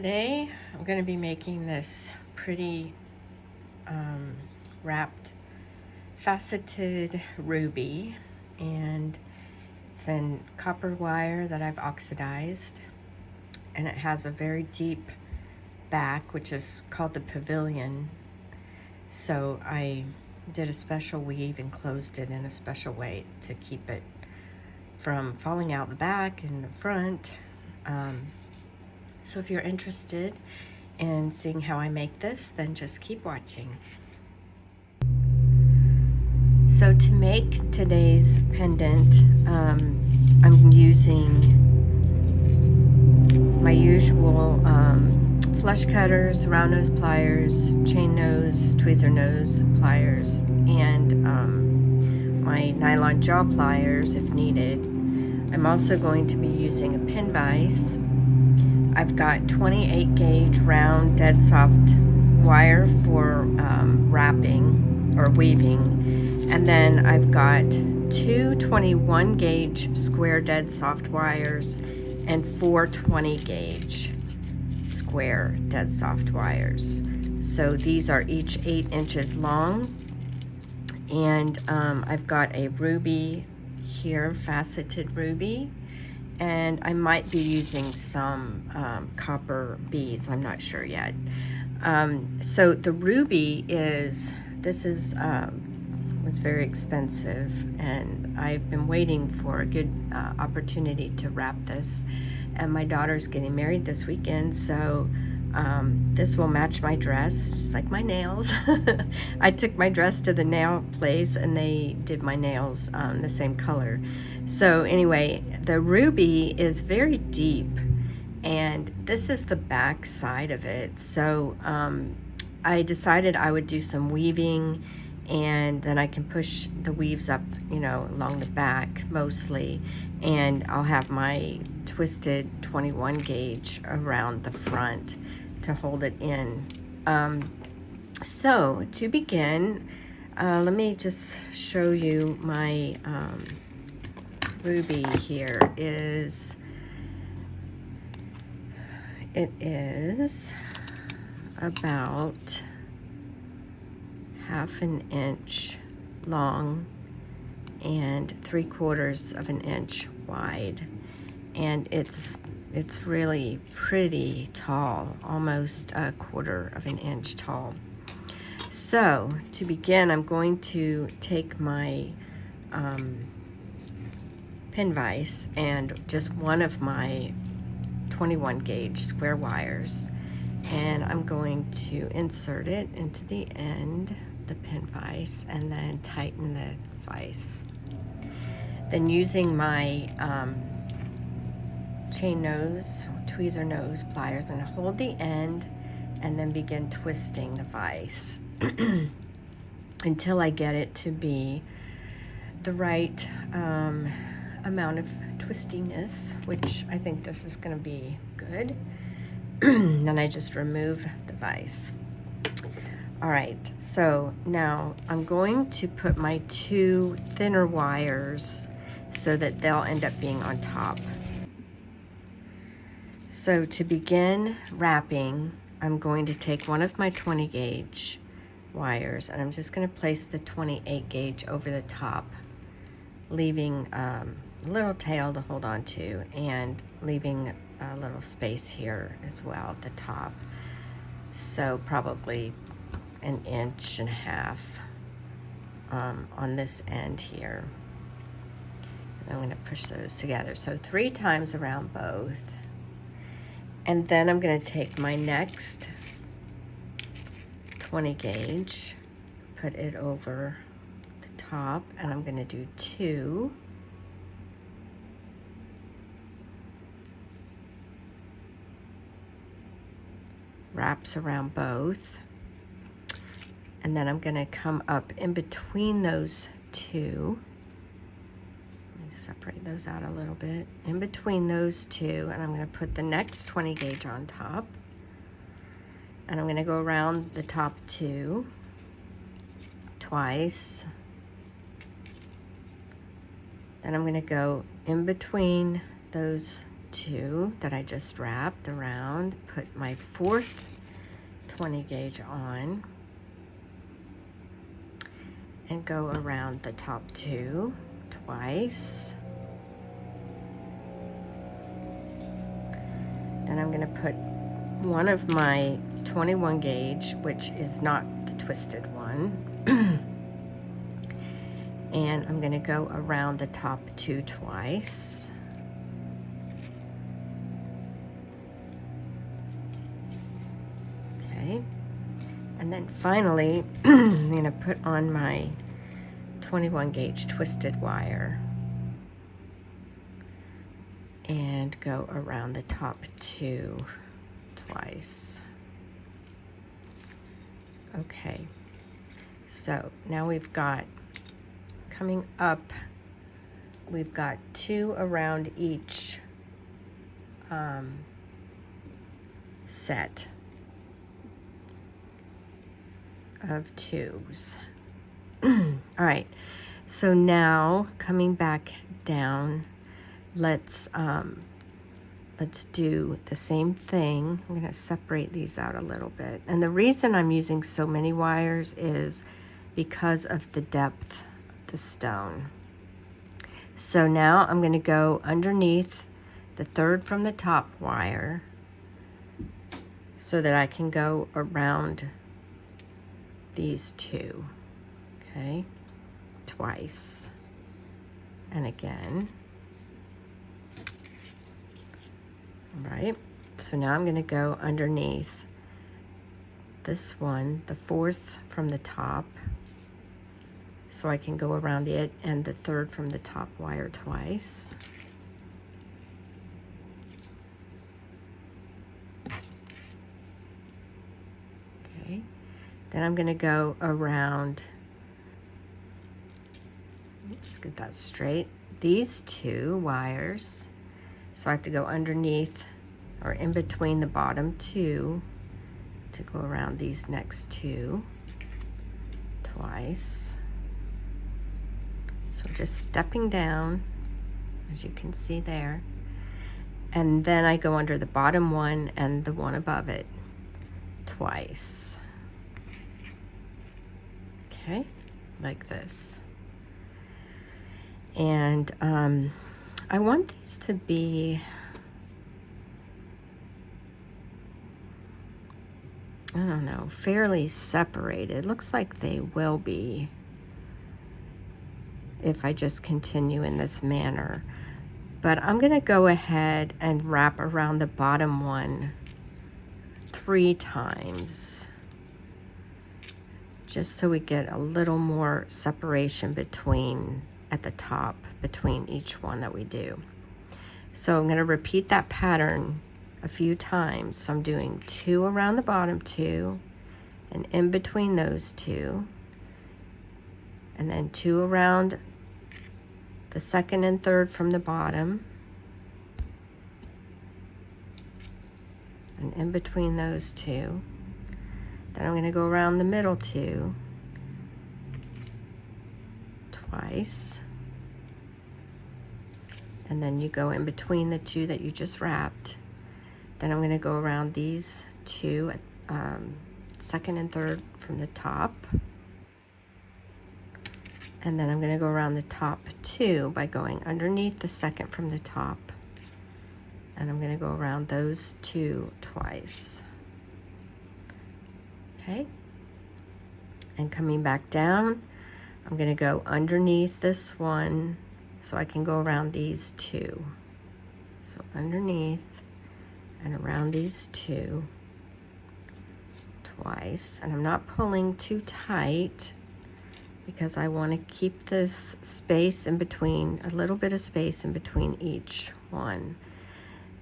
Today I'm going to be making this pretty wrapped faceted ruby, and it's in copper wire that I've oxidized, and it has a very deep back, which is called the pavilion. So I did a special weave and closed it in a special way to keep it from falling out the back and the front. So if you're interested in seeing how I make this, then just keep watching. So to make today's pendant, I'm using my usual flush cutters, round nose pliers, chain nose, tweezer nose pliers, and my nylon jaw pliers if needed. I'm also going to be using a pin vise. I've got 28 gauge round dead soft wire for wrapping or weaving, and then I've got two 21 gauge square dead soft wires and four 20 gauge square dead soft wires. So these are each 8 inches long, and I've got a ruby here, faceted ruby, and I might be using some copper beads. I'm not sure yet. So the ruby was very expensive, and I've been waiting for a good opportunity to wrap this. And my daughter's getting married this weekend, so this will match my dress, just like my nails. I took my dress to the nail place, and they did my nails the same color. So anyway, the ruby is very deep, and this is the back side of it. So I decided I would do some weaving, and then I can push the weaves up, along the back mostly, and I'll have my twisted 21 gauge around the front to hold it in. So to begin, let me just show you my ruby here. It is about 1/2 inch long and 3/4 inch wide, and it's really pretty tall, almost 1/4 inch tall. So to begin, I'm going to take my pin vise and just one of my 21 gauge square wires, and I'm going to insert it into the end, the pin vise, and then tighten the vise. Then using my chain nose, tweezer nose pliers, I'm going to hold the end and then begin twisting the vise until I get it to be the right amount of twistiness, which I think this is going to be good. Then I just remove the vise. All right, so now I'm going to put my 2 thinner wires so that they'll end up being on top. So to begin wrapping, I'm going to take one of my 20 gauge wires, and I'm just going to place the 28 gauge over the top, leaving a little tail to hold on to, and leaving a little space here as well at the top. So probably 1.5 inches on this end here. And I'm going to push those together. So 3 times around both. And then I'm going to take my next 20 gauge, put it over the top, and I'm going to do 2. Wraps around both. And then I'm going to come up in between those 2. Let me separate those out a little bit. In between those 2, and I'm going to put the next 20 gauge on top. And I'm going to go around the top 2 twice. Then I'm going to go in between those two that I just wrapped around, put my fourth 20 gauge on, and go around the top two twice. Then I'm going to put one of my 21 gauge, which is not the twisted one, and I'm going to go around the top two twice. Okay, and then finally I'm going to put on my 21 gauge twisted wire and go around the top two twice. Okay, so now we've got, coming up, we've got two around each set of twos. All right, so now coming back down, let's do the same thing. I'm going to separate these out a little bit. And the reason I'm using so many wires is because of the depth of the stone. So now I'm going to go underneath the third from the top wire so that I can go around these two. Okay, twice. And again. Right, so now I'm going to go underneath this one, the fourth from the top, so I can go around it, and the third from the top wire twice. Okay, then I'm going to go around, let's get that straight, these two wires. So I have to go underneath or in between the bottom two to go around these next two twice. So just stepping down, as you can see there. And then I go under the bottom one and the one above it twice. Okay, like this. And I want these to be, I don't know, fairly separated. Looks like they will be if I just continue in this manner. But I'm going to go ahead and wrap around the bottom one 3 times, just so we get a little more separation between, at the top, between each one that we do. So I'm going to repeat that pattern a few times. So I'm doing 2 around the bottom 2, and in between those 2, and then 2 around the second and third from the bottom, and in between those 2. Then I'm going to go around the middle 2 twice, and then you go in between the 2 that you just wrapped. Then I'm going to go around these 2, second and third from the top, and then I'm going to go around the top 2 by going underneath the second from the top, and I'm going to go around those 2 twice. Okay, and coming back down, I'm going to go underneath this one so I can go around these 2. So underneath and around these 2 twice. And I'm not pulling too tight because I want to keep this space in between, a little bit of space in between each one.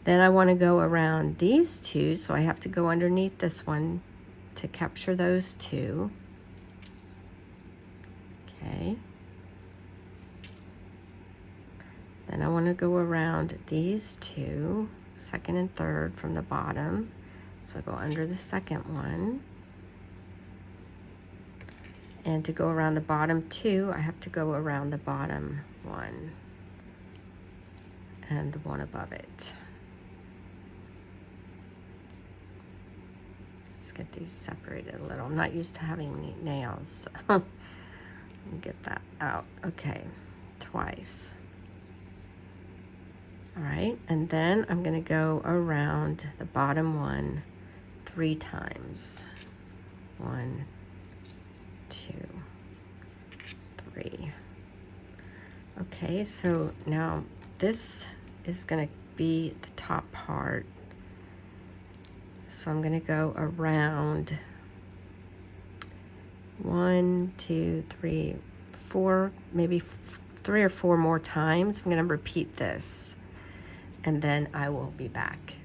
Then I want to go around these 2, so I have to go underneath this one to capture those 2. Okay. Then I want to go around these 2, second and third from the bottom. So I go under the second one. And to go around the bottom 2, I have to go around the bottom 1 and the one above it. get these separated a little. I'm not used to having neat nails. So let me get that out. Okay, twice. All right, and then I'm gonna go around the bottom one 3 times. 1, 2, 3. Okay, so now this is gonna be the top part. So I'm gonna go around 1, 2, 3, 4, maybe 3 or 4 more times. I'm gonna repeat this, and then I will be back.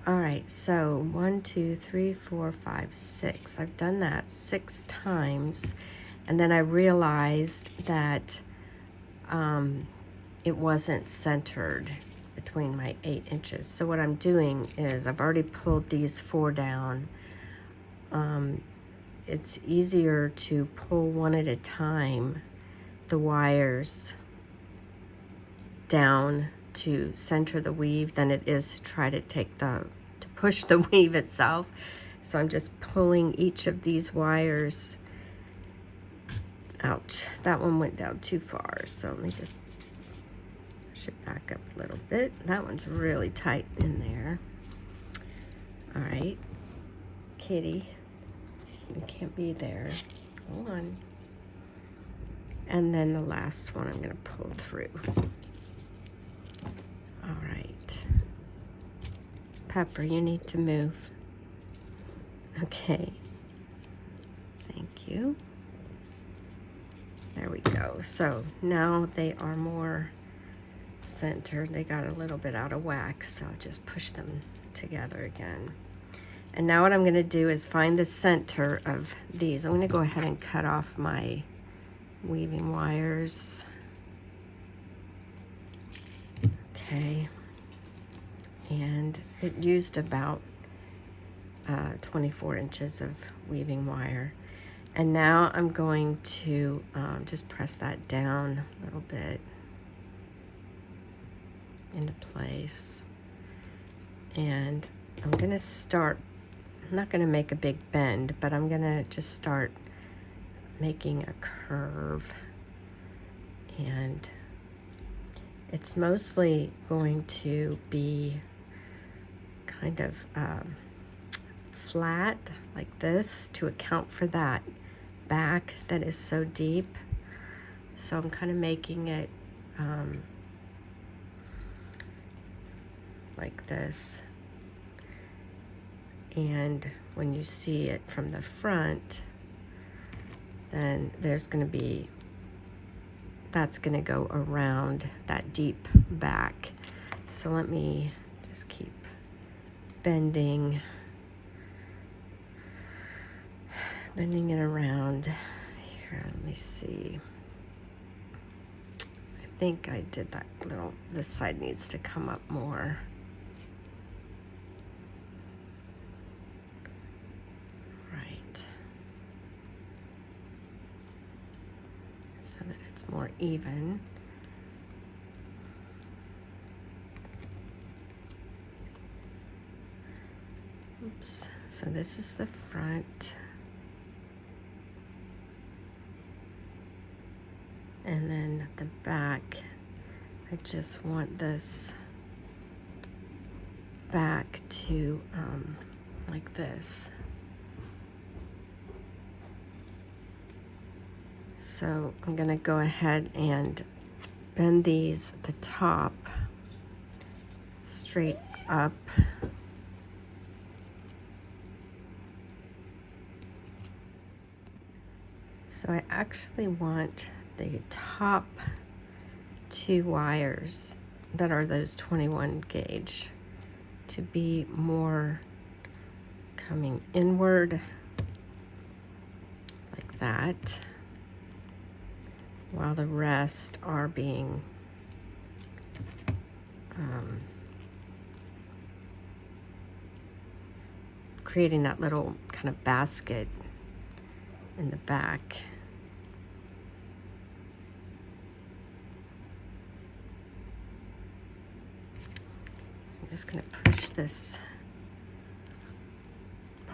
All right, so 1, 2, 3, 4, 5, 6. I've done that 6 times, and then I realized that it wasn't centered between my 8 inches. So what I'm doing is I've already pulled these 4 down. It's easier to pull one at a time, the wires down to center the weave than it is to try to push the weave itself. So I'm just pulling each of these wires. Ouch, that one went down too far. So let me just push it back up a little bit. That one's really tight in there. All right, kitty, you can't be there. Hold on. And then the last one I'm gonna pull through. All right. Pepper, you need to move. Okay. Thank you. There we go. So now they are more centered. They got a little bit out of whack, so I'll just push them together again. And now what I'm going to do is find the center of these. I'm going to go ahead and cut off my weaving wires. Okay. And it used about 24 inches of weaving wire. And now I'm going to just press that down a little bit into place. And I'm going to start, I'm not going to make a big bend, but I'm going to just start making a curve. And it's mostly going to be kind of flat like this to account for that back that is so deep. So I'm kind of making it like this. And when you see it from the front, then there's going to be, that's going to go around that deep back. So let me just keep bending it around here. Let me see. I think I did that little, this side needs to come up more. Right. So that it's more even. Oops. So this is the front. And then the back, I just want this back to like this. So I'm gonna go ahead and bend these at the top straight up. So I actually want the top 2 wires that are those 21 gauge to be more coming inward like that, while the rest are being creating that little kind of basket in the back. I'm just going to push this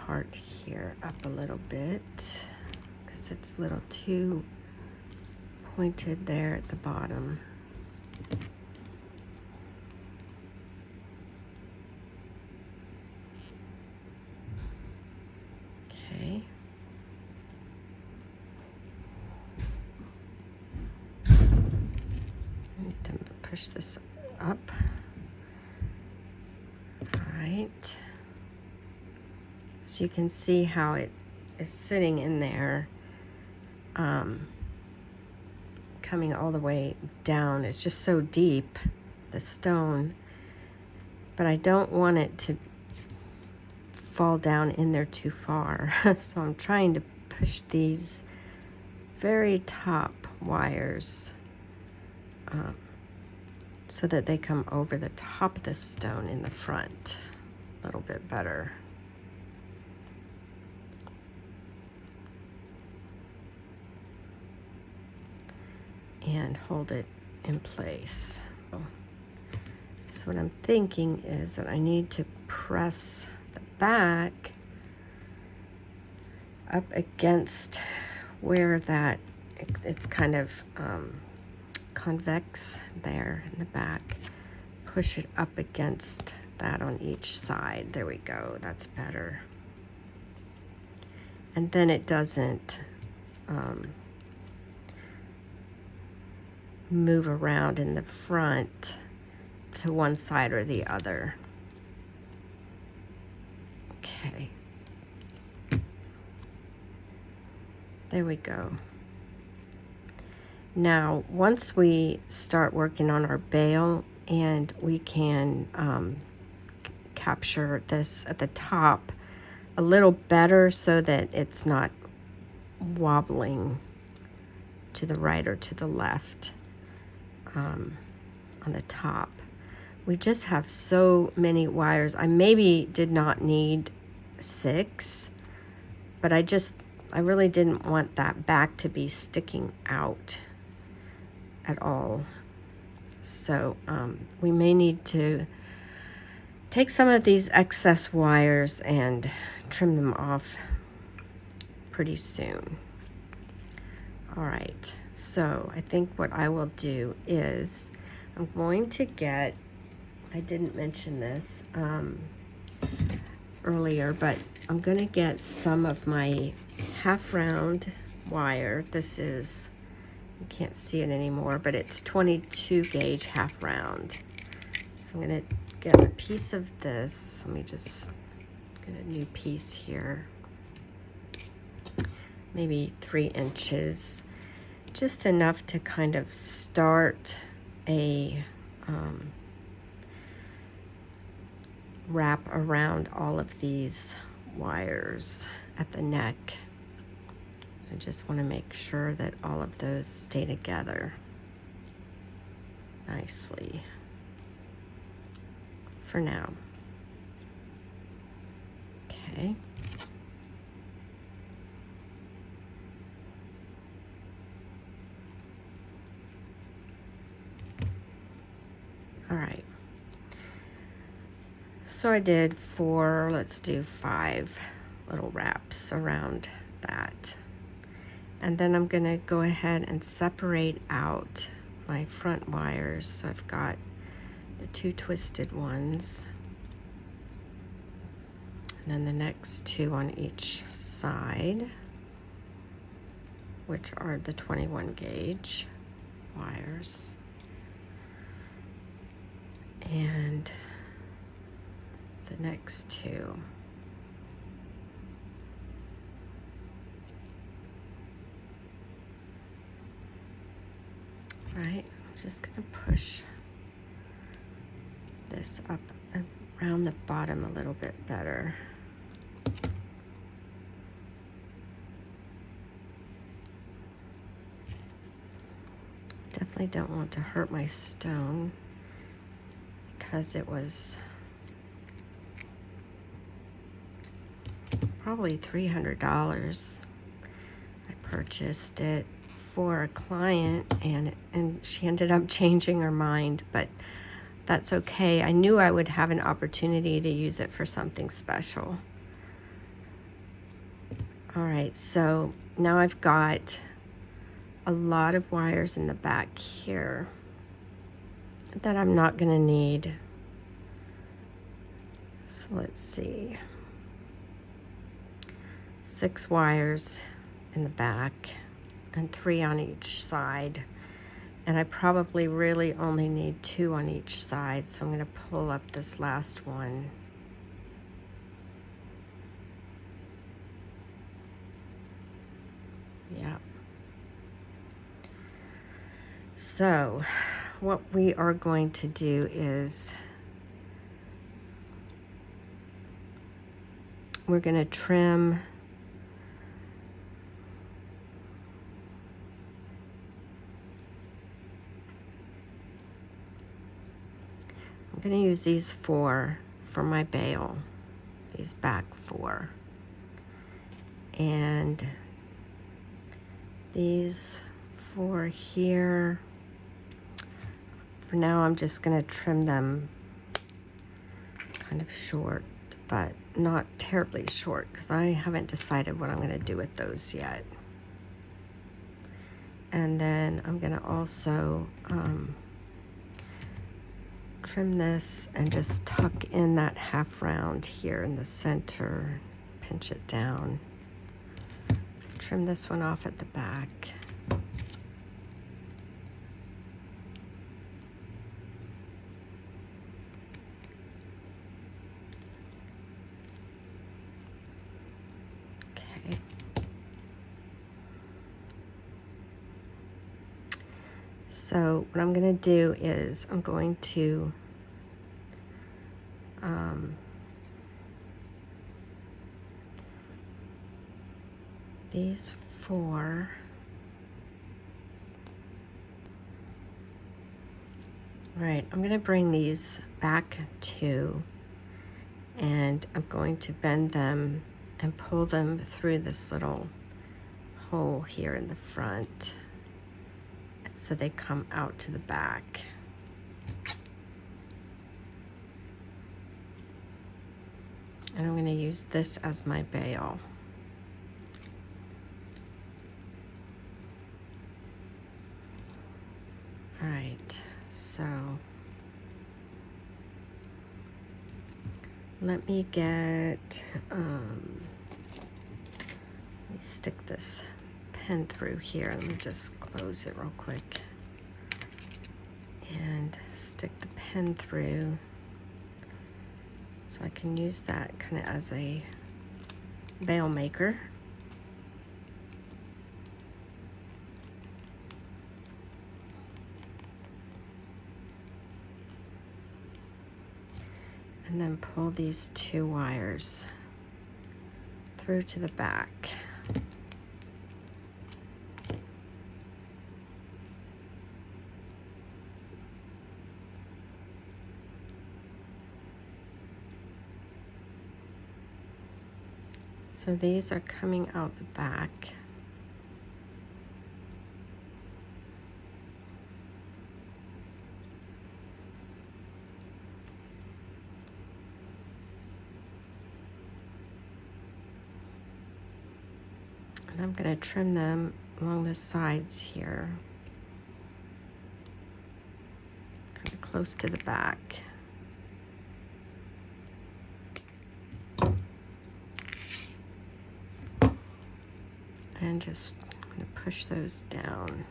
part here up a little bit because it's a little too pointed there at the bottom. Okay. I need to push this up. All right. So you can see how it is sitting in there, coming all the way down. It's just so deep, the stone, but I don't want it to fall down in there too far. So I'm trying to push these very top wires so that they come over the top of the stone in the front a little bit better. And hold it in place. So what I'm thinking is that I need to press the back up against where that, it's kind of convex there in the back. Push it up against that on each side. There we go, that's better. And then it doesn't move around in the front to one side or the other. Okay. There we go. Now, once we start working on our bail and we can capture this at the top a little better so that it's not wobbling to the right or to the left on the top. We just have so many wires. I maybe did not need 6, but I really didn't want that back to be sticking out at all. So we may need to take some of these excess wires and trim them off pretty soon. All right, so I think what I will do is I'm going to get, I didn't mention this earlier, but I'm going to get some of my half round wire. This is, you can't see it anymore, but it's 22 gauge half round. So I'm going to get a piece of this. Let me just get a new piece here. Maybe 3 inches. Just enough to kind of start a wrap around all of these wires at the neck. So I just want to make sure that all of those stay together nicely for now. Okay. All right. So I did 4, let's do 5 little wraps around that. And then I'm gonna go ahead and separate out my front wires. So I've got the 2 twisted ones, and then the next 2 on each side, which are the 21 gauge wires. And the next 2. Right, I'm just gonna push this up around the bottom a little bit better. Definitely don't want to hurt my stone, because it was probably $300. I purchased it for a client, and she ended up changing her mind, but that's okay. I knew I would have an opportunity to use it for something special. All right, so now I've got a lot of wires in the back here that I'm not going to need. So let's see. 6 wires in the back and 3 on each side. And I probably really only need 2 on each side, so I'm going to pull up this last one. Yeah. So what we are going to do is we're going to trim I'm going to use these 4 for my bail, these back 4, and these 4 here. For now, I'm just going to trim them kind of short, but not terribly short, because I haven't decided what I'm going to do with those yet. And then I'm going to also trim this and just tuck in that half round here in the center, pinch it down. Trim this one off at the back. Okay. So what I'm going to do is I'm going to these 4 right, I'm going to bring these back 2, and I'm going to bend them and pull them through this little hole here in the front so they come out to the back. And I'm going to use this as my bail. All right, so let me get, let me stick this pen through here. Let me just close it real quick and stick the pen through so I can use that kind of as a bail maker. And then pull these 2 wires through to the back. So these are coming out the back. And I'm going to trim them along the sides here, kind of close to the back. And just going to push those down.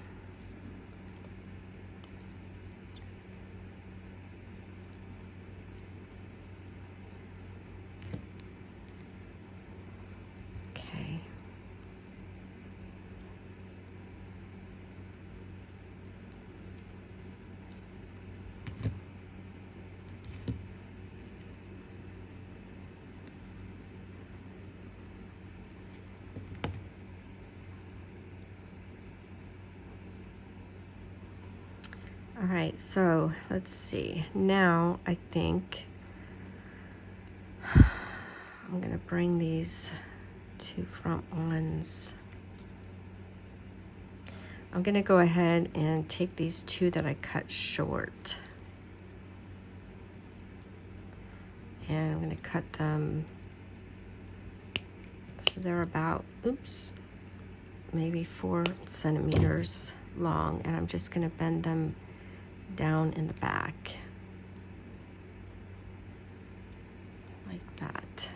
Okay. All right, so let's see. Now I think I'm gonna bring these 2 front ones. I'm gonna go ahead and take these 2 that I cut short, and I'm gonna cut them So they're about, oops, maybe 4 centimeters long, and I'm just gonna bend them down in the back like that.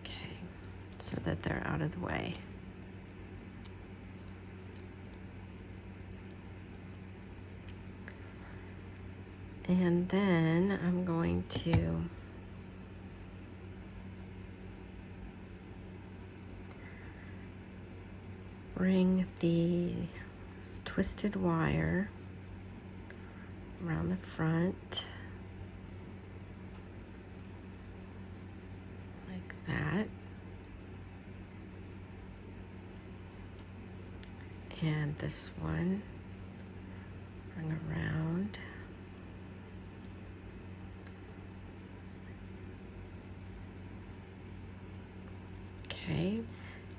Okay, so that they're out of the way. And then I'm going to bring the twisted wire around the front like that. And this one, bring around. Okay,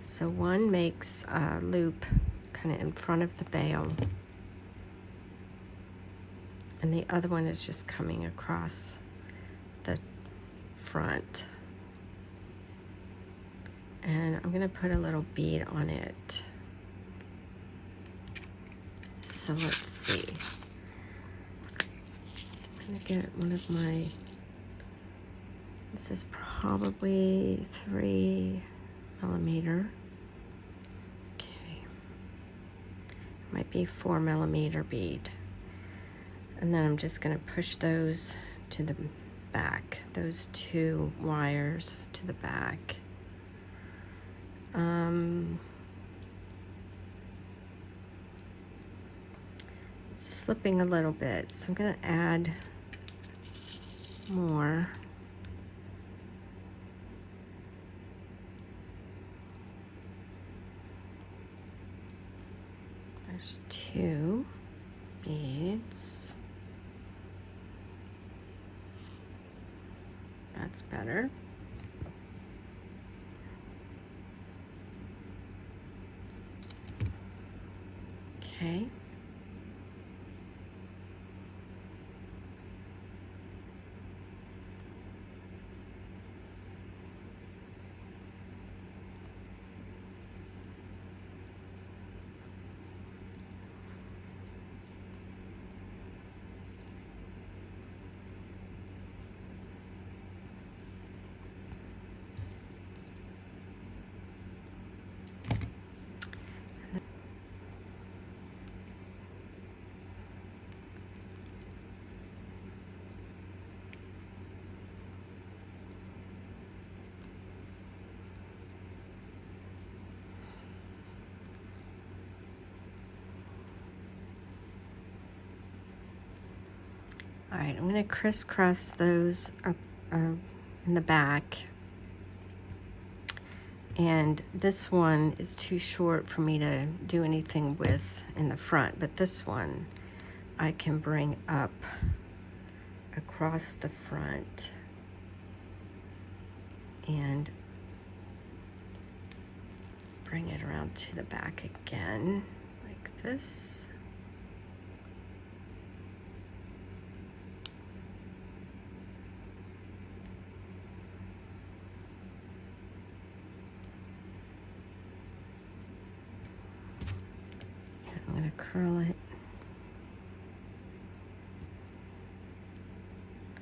so one makes a loop kind of in front of the bail, and the other one is just coming across the front. And I'm gonna put a little bead on it. So let's see. I'm gonna get one of my, this is probably 3 millimeter. Okay, might be 4 millimeter bead. And then I'm just gonna push those to the back, those 2 wires to the back. It's slipping a little bit, so I'm gonna add more. There's 2 beads. That's better. Okay. All right, I'm going to crisscross those up in the back. And this one is too short for me to do anything with in the front, but this one I can bring up across the front and bring it around to the back again, like this. I'm going to curl it.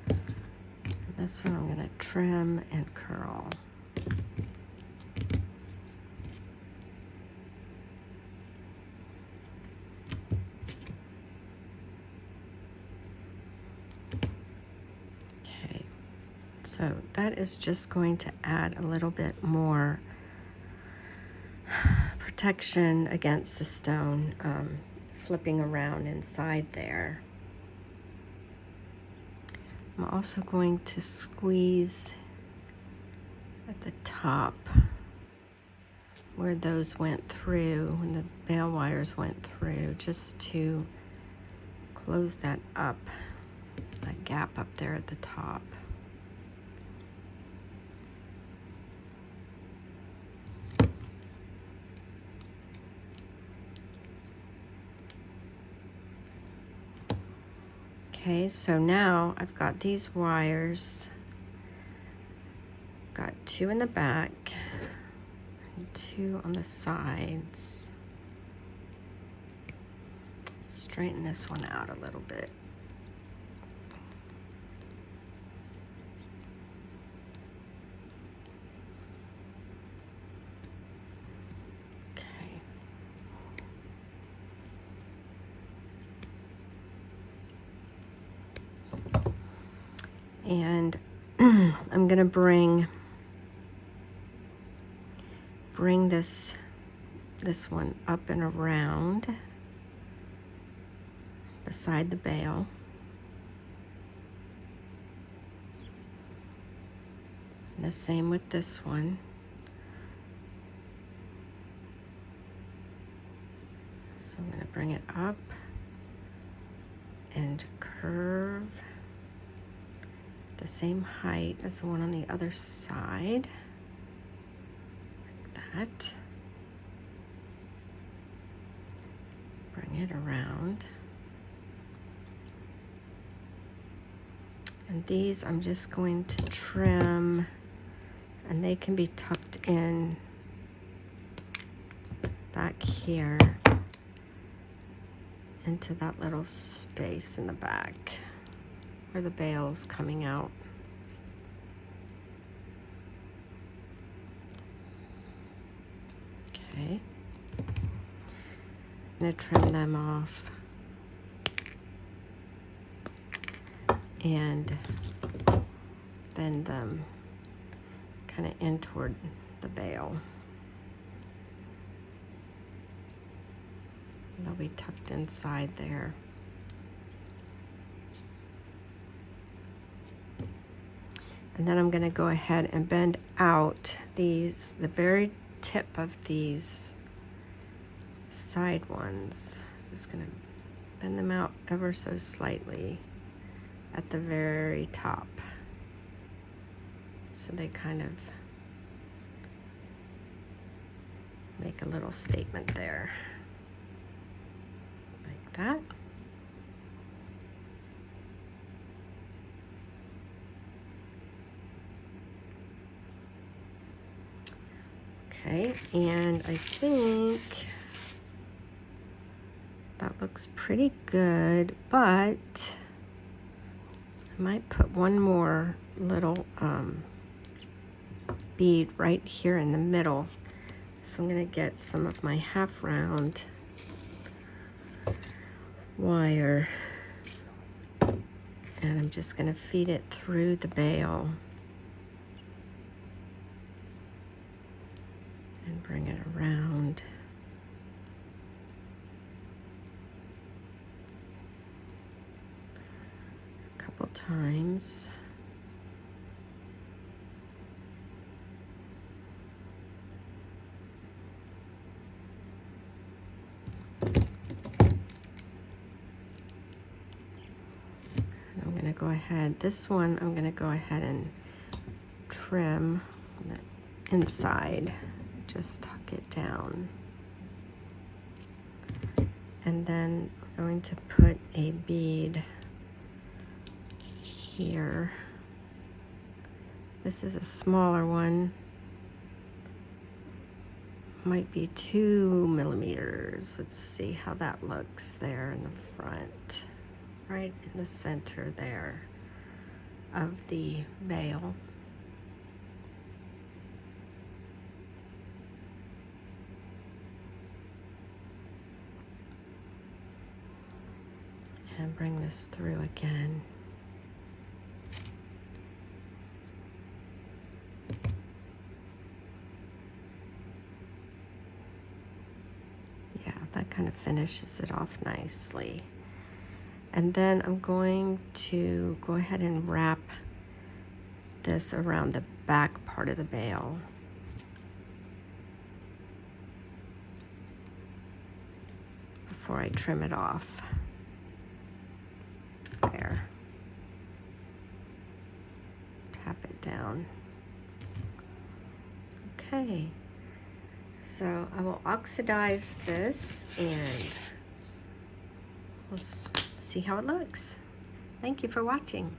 And this one I'm going to trim and curl. Okay, so that is just going to add a little bit more protection against the stone flipping around inside there. I'm also going to squeeze at the top where those went through, when the bail wires went through, just to close that up, that gap up there at the top. Okay, so now I've got these wires, got 2 in the back and 2 on the sides. Straighten this one out a little bit. And I'm gonna bring this one up and around beside the bail. And the same with this one. So I'm gonna bring it up and curve the same height as the one on the other side, like that. Bring it around. And these I'm just going to trim, and they can be tucked in back here into that little space in the back where the bail's coming out. Okay. I'm gonna trim them off and bend them kind of in toward the bail. They'll be tucked inside there. And then I'm going to go ahead and bend out the very tip of these side ones. Just going to bend them out ever so slightly at the very top. So they kind of make a little statement there. Like that. Okay, and I think that looks pretty good, but I might put one more little bead right here in the middle. So I'm going to get some of my half round wire, and I'm just going to feed it through the bail and bring it around. A couple times. Go ahead, this one I'm going to go ahead and trim the inside, just tuck it down, and then I'm going to put a bead here. This is a smaller one, might be 2 millimeters. Let's see how that looks there in the front. Right in the center there of the veil. And bring this through again. Yeah, that kind of finishes it off nicely. And then I'm going to go ahead and wrap this around the back part of the veil. Before I trim it off. There. Tap it down. Okay. So I will oxidize this and we'll see how it looks. Thank you for watching.